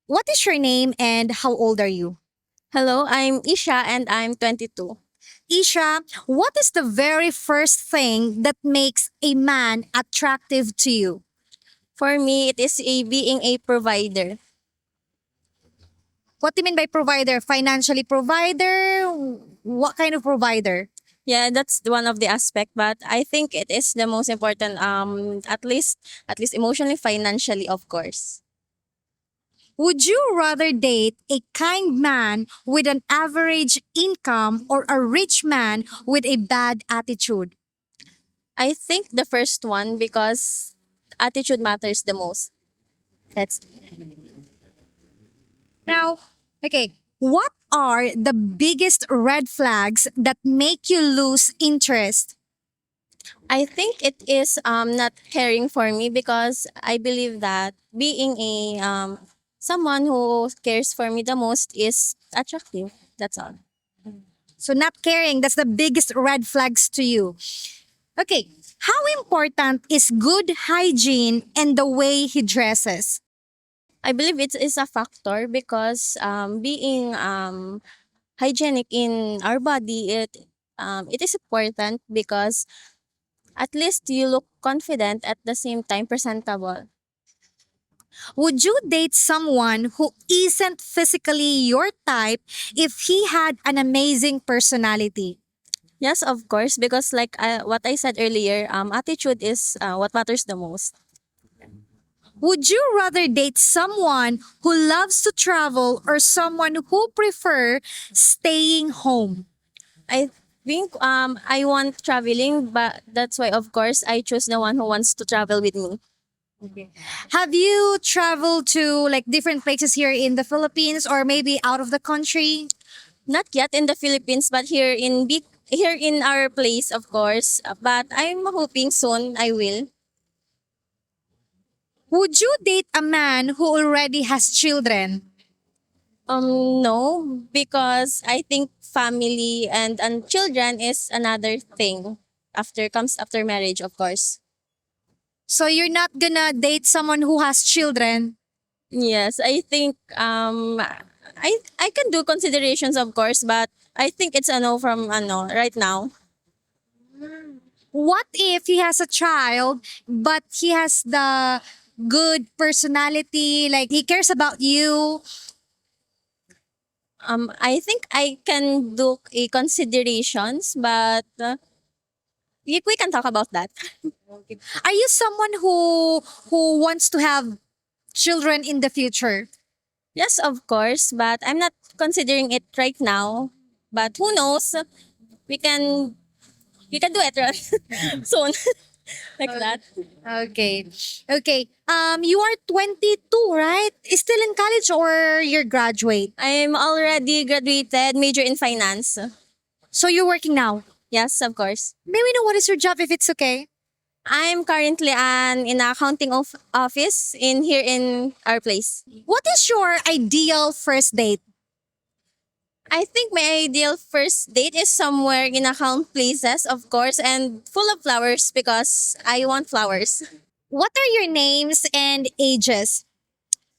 What is your name and how old are you? Hello, I'm Isha and I'm 22. Isha, what is the very first thing that makes a man attractive to you? For me, it is being a provider. What do you mean by provider? Financially provider? What kind of provider? Yeah, that's one of the aspect, but I think it is the most important. At least emotionally, financially, of course. Would you rather date a kind man with an average income or a rich man with a bad attitude? I think the first one because attitude matters the most. That's Now, okay, what are the biggest red flags that make you lose interest? I think it is not caring for me because I believe that being a someone who cares for me the most is attractive. That's all. So, not caring, that's the biggest red flags to you. Okay, how important is good hygiene and the way he dresses? I believe it is a factor because being hygienic in our body, it is important because at least you look confident at the same time presentable. Would you date someone who isn't physically your type if he had an amazing personality? Yes, of course, because like what I said earlier, attitude is what matters the most. Would you rather date someone who loves to travel or someone who prefer staying home? I think I want traveling, but that's why of course I choose the one who wants to travel with me. Have you traveled to like different places here in the Philippines or maybe out of the country? Not yet in the Philippines, but here in our place, of course. But I'm hoping soon I will. Would you date a man who already has children? No, because I think family and children is another thing after marriage, of course. So you're not gonna date someone who has children? Yes, I think I can do considerations, of course, but I think it's a no from ano right now. What if he has a child, but he has the good personality, like he cares about you? I think I can do a considerations, but we can talk about that. Are you someone who wants to have children in the future? Yes, of course, but I'm not considering it right now. But who knows? We can we can do it right soon, like that. Okay. Okay. You are 22, right? Still in college or you're graduate? I'm already graduated, major in finance. So you're working now. Yes, of course. May we know what is your job if it's okay? I'm currently in accounting office in here in our place. What is your ideal first date? I think my ideal first date is somewhere in account places, of course, and full of flowers because I want flowers. What are your names and ages?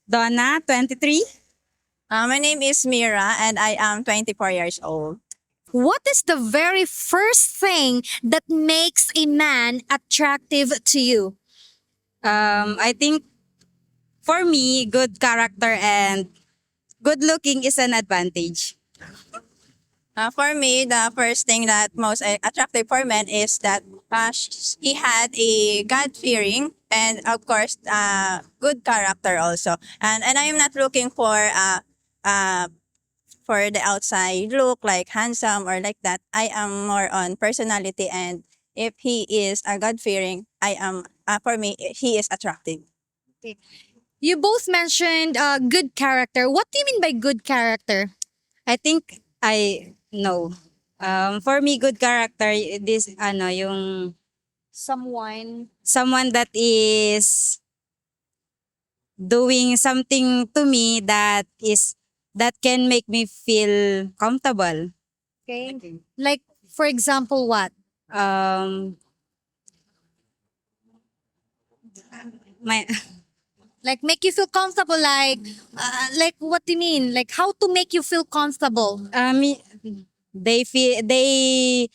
Donna, 23. My name is Mira and I am 24 years old. What is the very first thing that makes a man attractive to you? I think for me, good character and good looking is an advantage. For me, the first thing that most attractive for men is that he had a God-fearing and of course good character also. And I am not looking uh, for the outside look like handsome or like that. I am more on personality and if he is a God-fearing, I am for me he is attractive. You both mentioned good character. What do you mean by good character? I think I know. For me, good character, this, yung Someone. someone that is doing something to me that can make me feel comfortable. Okay. Like, for example, what? Um, my Like make you feel comfortable. Like what do you mean? Like how to make you feel comfortable? They feel they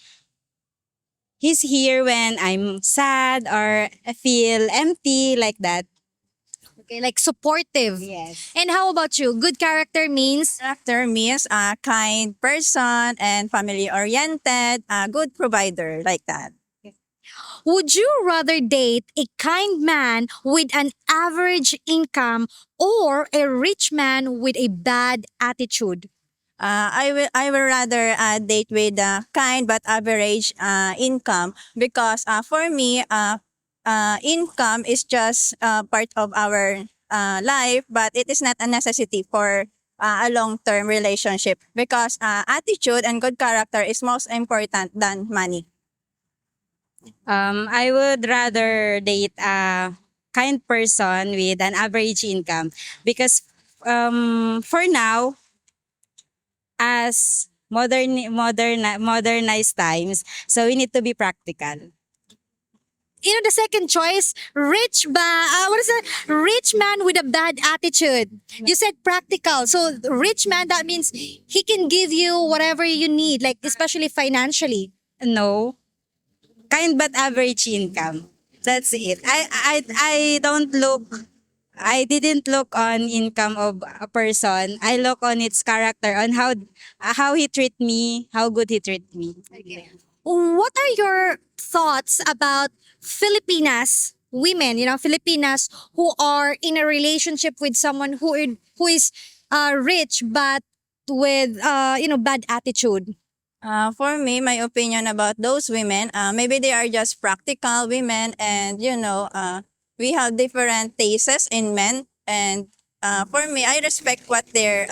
he's here when I'm sad or I feel empty like that. Okay, like supportive. Yes. And how about you? Good character means Character means a kind person and family-oriented, a good provider, like that. would you rather date a kind man with an average income or a rich man with a bad attitude? I will rather date with kind but average income because for me income is just part of our life, but it is not a necessity for a long-term relationship because attitude and good character is most important than money. I would rather date a kind person with an average income because for now, as modernized times, so we need to be practical. You know the second choice, what is that? Rich man with a bad attitude. You said practical. So rich man, that means he can give you whatever you need, like especially financially. No, kind but average income. That's it. I don't look. I didn't look on income of a person. I look on its character, on how he treat me, how good he treat me. What are your thoughts about Filipinas women, Filipinas who are in a relationship with someone who is rich but with bad attitude? For me, my opinion about those women, maybe they are just practical women, and we have different tastes in men. And for me, I respect what their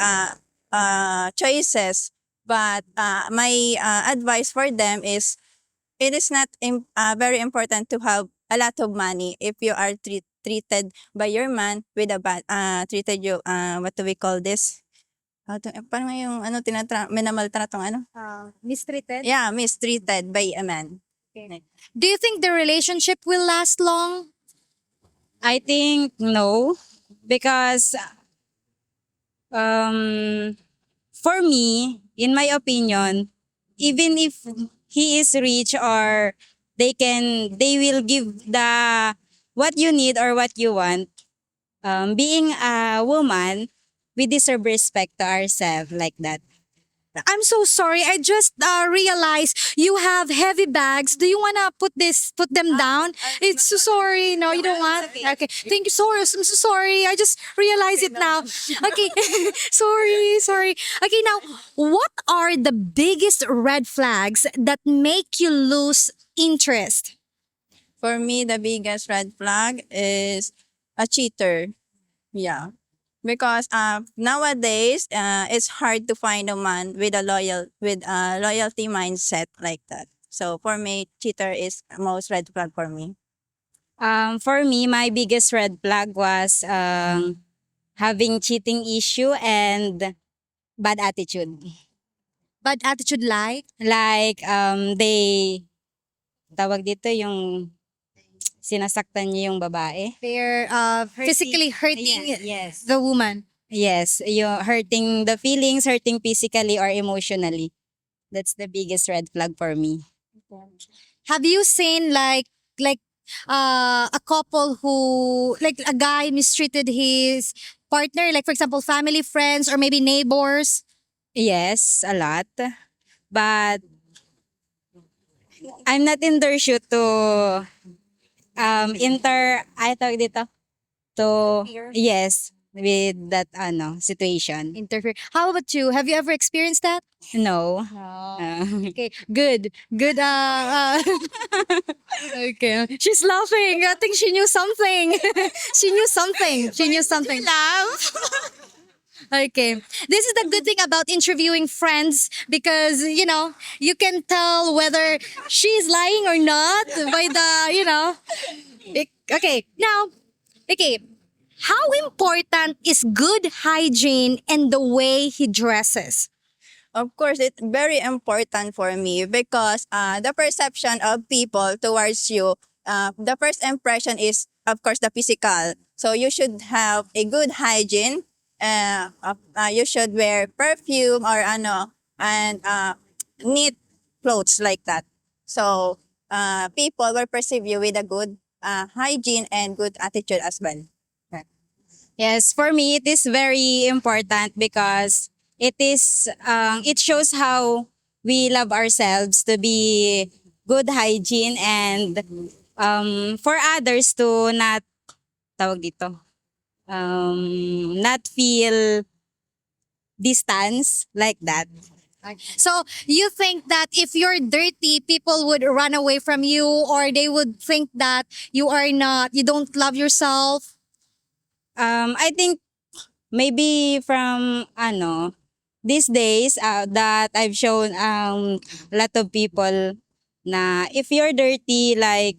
choices, but my advice for them is it is not very important to have a lot of money if you are treated by your man with a bad treated you what do we call this? Parang yung minamaltratong ano? Mistreated? Yeah, mistreated by a man. Do you think the relationship will last long? I think no, because um, for me, in my opinion, even if he is rich or they will give the what you need or what you want. Being a woman, we deserve respect to ourselves like that. I'm so sorry. I just realized you have heavy bags. Do you wanna put them down? It's so sorry. No, you don't want. Okay. Thank you. Sorry. I'm so sorry. I just realized it now. Okay. Sorry. Okay. Now, what are the biggest red flags that make you lose interest? For me, the biggest red flag is a cheater. Yeah. Because nowadays it's hard to find a man with a loyalty mindset like that. So for me, cheater is most red flag for me. For me, my biggest red flag was having cheating issue and bad attitude. Bad attitude, like Like they tawag dito yung sinasaktan niya yung babae. they're physically hurting Yes. the woman. Yes, you're hurting the feelings, hurting physically or emotionally. That's the biggest red flag for me. Have you seen like a couple who, like, a guy mistreated his partner, like for example family, friends, or maybe neighbors? Yes, a lot. But I'm not in their shoe to I tawag dito to yes with that situation. Interfere. How about you? Have you ever experienced that? No. Okay, good. Okay. She's laughing. I think she knew something. She knew something. Love. Okay. This is the good thing about interviewing friends because, you can tell whether she's lying or not by Okay. Now, okay. How important is good hygiene and the way he dresses? Of course, it's very important for me because the perception of people towards you, the first impression is of course, the physical. So you should have a good hygiene. You should wear perfume or ano, and neat clothes like that. So people will perceive you with a good hygiene and good attitude as well. Yes, for me it is very important because it shows how we love ourselves to be good hygiene and for others to not tawag dito not feel distance like that. So you think that if you're dirty, people would run away from you, or they would think that you don't love yourself? I think maybe from these days that I've shown a lot of people na if you're dirty, like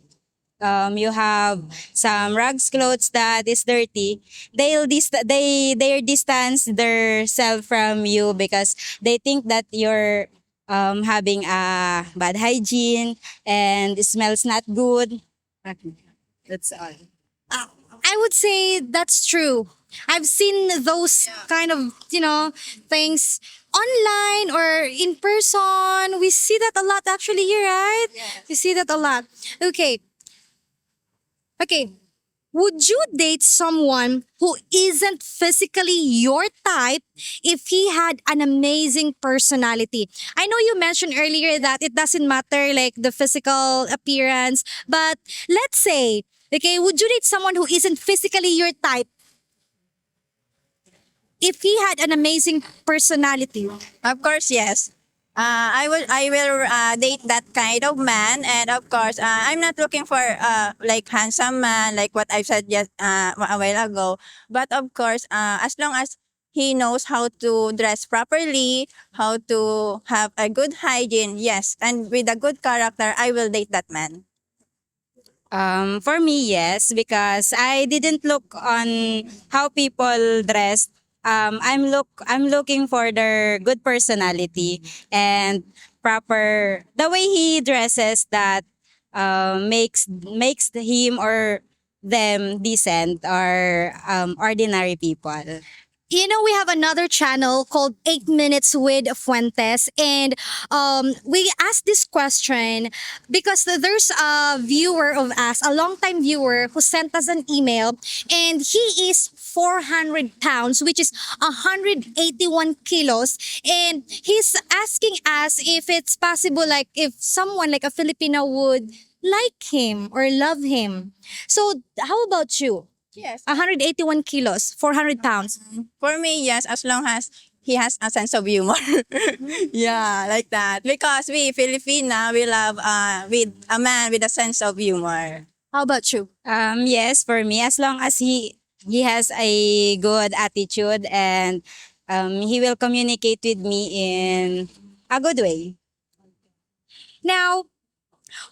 you have some rags clothes that is dirty, they're distance their self from you because they think that you're having a bad hygiene and it smells not good. Okay. That's all. I would say that's true. I've seen those kind of, things online or in person. We see that a lot actually here, right? We see that a lot. Okay. Okay. Would you date someone who isn't physically your type if he had an amazing personality? I know you mentioned earlier that it doesn't matter like the physical appearance, but let's say, okay, would you date someone who isn't physically your type if he had an amazing personality? Of course, yes. I will date that kind of man, and of course, I'm not looking for like handsome man, like what I said just a while ago. But of course, as long as he knows how to dress properly, how to have a good hygiene, yes, and with a good character, I will date that man. For me, yes, because I didn't look on how people dress. I'm looking for their good personality and proper the way he dresses that makes him or them decent or ordinary people. We have another channel called 8 Minutes with Fuentes, and we asked this question because there's a viewer of us, a longtime viewer, who sent us an email, and he is 400 pounds, which is 181 kilos, and he's asking us if it's possible, like if someone like a Filipina would like him or love him. So how about you? Yes. 181 kilos, 400 pounds. For me, yes, as long as he has a sense of humor. Yeah, like that. Because we Filipina, we love with a man with a sense of humor. How about you? Yes, for me, as long as he has a good attitude and he will communicate with me in a good way. Now,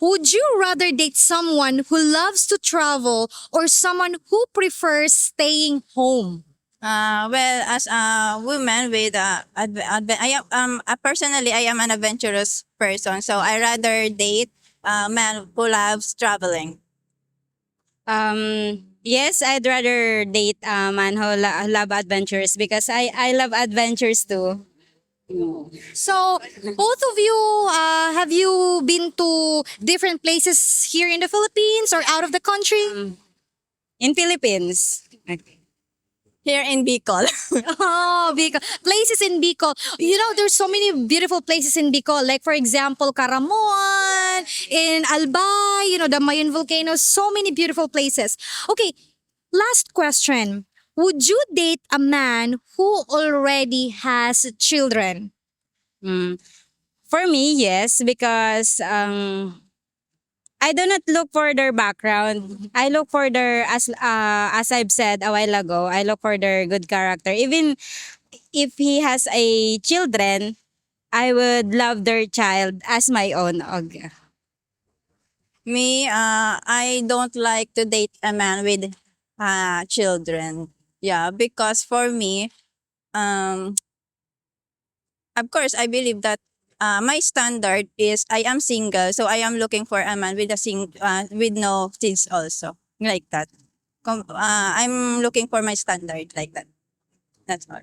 would you rather date someone who loves to travel or someone who prefers staying home? Well, as a woman with I am personally I am an adventurous person, so I rather date a man who loves traveling. Yes, I'd rather date a man who love adventures because I love adventures too. So, both of you, have you been to different places here in the Philippines or out of the country? In Philippines. Okay. Here in Bicol. Oh, Bicol. Places in Bicol. There's so many beautiful places in Bicol. Like, for example, Caramuan, in Albay, the Mayon volcano. So many beautiful places. Okay, last question. Would you date a man who already has children? Mm. For me, yes, because I do not look for their background. I look for their as I've said a while ago, I look for their good character. Even if he has a children, I would love their child as my own. Okay. Me, I don't like to date a man with children. Yeah, because for me, um, of course, I believe that my standard is I am single, so I am looking for a man with with no kids also, like that. I'm looking for my standard like that. That's all.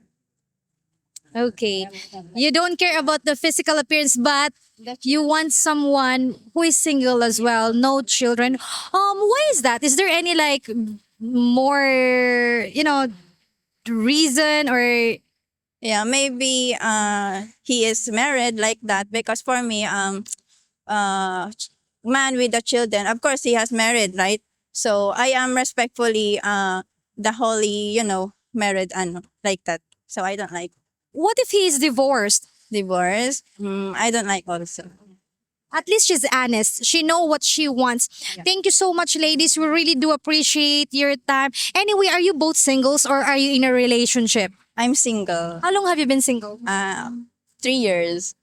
Okay. You don't care about the physical appearance, but you want someone who is single as well, no children. Why is that? Is there any like more, reason or Yeah, maybe he is married like that because for me man with the children, of course he has married, right? So I am respectfully the holy, married and like that. So I don't like what if he is divorced? divorce. I don't like also. At least she's honest. She know what she wants. Thank you so much, ladies. We really do appreciate your time. Anyway, are you both singles or are you in a relationship? I'm single. How long have you been single? 3 years.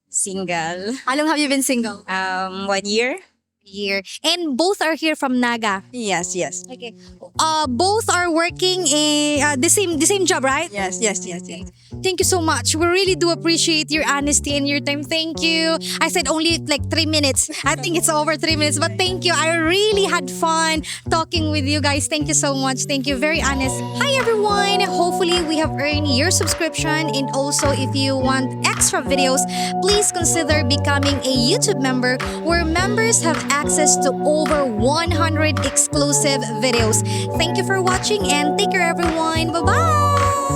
Single. How long have you been single? 1 year. Year. And both are here from Naga. Yes, yes. Okay. Both are working in the same job, right? Yes, yes, yes, yes. Thank you so much. We really do appreciate your honesty and your time. Thank you. I said only like 3 minutes. I think it's over 3 minutes, but thank you. I really had fun talking with you guys. Thank you so much. Thank you. Very honest. Hi everyone. Hopefully we have earned your subscription, and also if you want extra videos, please consider becoming a YouTube member where members have access to over 100 exclusive videos. Thank you for watching and take care everyone. Bye-bye.